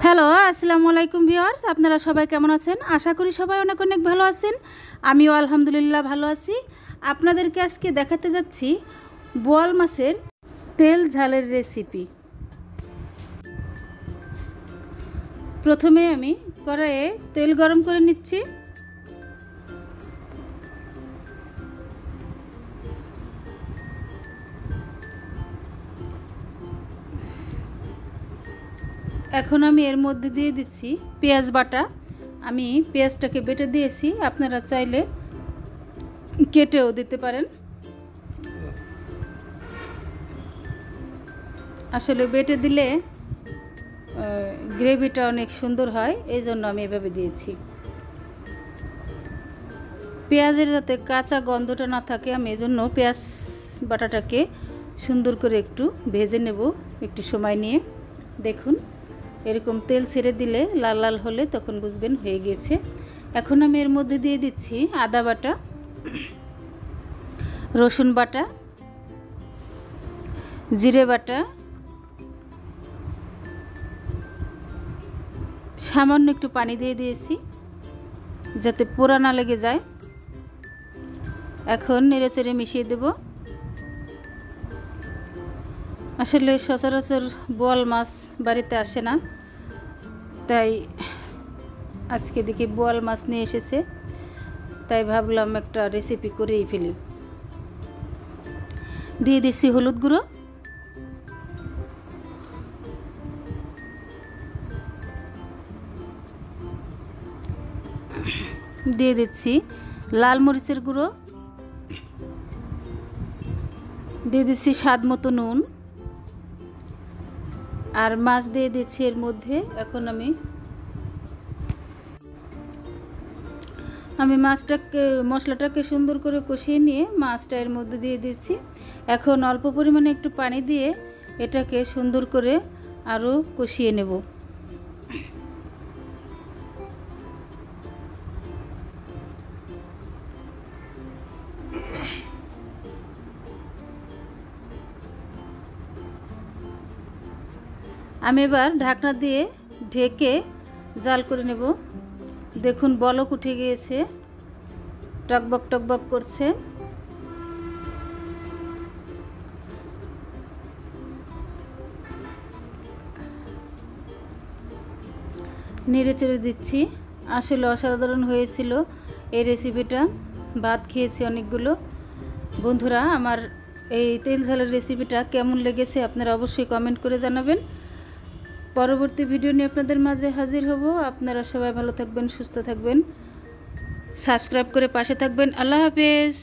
Hello, আসসালামু আলাইকুম viewers. আপনারা সবাই কেমন আছেন? আশা করি সবাই অনেক অনেক ভালো আছেন। আমিও আলহামদুলিল্লাহ ভালো আছি। আপনাদেরকে আজকে দেখাতে যাচ্ছি বোয়াল মাছের তেল ঝালের রেসিপি। প্রথমে আমি কড়াইয়ে তেল গরম করে নিচ্ছি। এখন আমি এর মধ্যে দিয়ে দিচ্ছি পেঁয়াজ বাটা। আমি পেঁয়াজটাকে বেটে দিয়েছি, আপনারা চাইলে কেটেও দিতে পারেন। আসলে বেটে দিলে গ্রেভিটা অনেক সুন্দর হয়, এই জন্য আমি এভাবে দিয়েছি। পেঁয়াজের যাতে কাঁচা গন্ধটা না থাকে, আমি এই জন্য পেঁয়াজ বাটাটাকে সুন্দর করে একটু ভেজে নেব একটু সময় নিয়ে। দেখুন, এরকম তেল ছেড়ে দিলে লাল লাল হলে তখন বুঝবেন হয়ে গেছে। এখন আমি এর মধ্যে দিয়ে দিচ্ছি আদা বাটা, রসুন বাটা, জিরে বাটা, সামান্য একটু পানি দিয়ে দিয়েছি যাতে পোড়া না লেগে যায়। এখন নেড়েচেড়ে মিশিয়ে দেব। আসলে সচরাচর বোয়াল মাছ বাড়িতে আসে না, তাই আজকে দেখি বোয়াল মাছ নিয়ে এসেছে, তাই ভাবলাম একটা রেসিপি করেই ফেলি। দিয়ে দিচ্ছি হলুদ গুঁড়ো, দিয়ে দিচ্ছি লাল মরিচের গুঁড়ো, দিয়ে দিচ্ছি স্বাদ মতো নুন, আর মাছ দিয়ে দিচ্ছি এর মধ্যে। এখন আমি মশলাটাকে সুন্দর করে কষিয়ে নিয়ে মাছটা এর মধ্যে দিয়ে দিচ্ছি। এখন অল্প পরিমাণে একটু পানি দিয়ে এটাকে সুন্দর করে আরও কষিয়ে নেব। আমি এবার ঢাকনা দিয়ে ঢেকে জাল করে নেব। দেখুন বলক উঠে গিয়েছে, টকবক টকবক করছে। নেড়ে চেড়ে দিচ্ছি। আসলে অসাধারণ হয়েছিল এই রেসিপিটা, ভাত খেয়েছি অনেকগুলো। বন্ধুরা, আমার এই তেল ঝালের রেসিপিটা কেমন লেগেছে আপনারা অবশ্যই কমেন্ট করে জানাবেন। পরবর্তী ভিডিও নিয়ে আপনাদের মাঝে হাজির হব। আপনারা সবাই ভালো থাকবেন, সুস্থ থাকবেন, সাবস্ক্রাইব করে পাশে থাকবেন। আল্লাহ হাফেজ।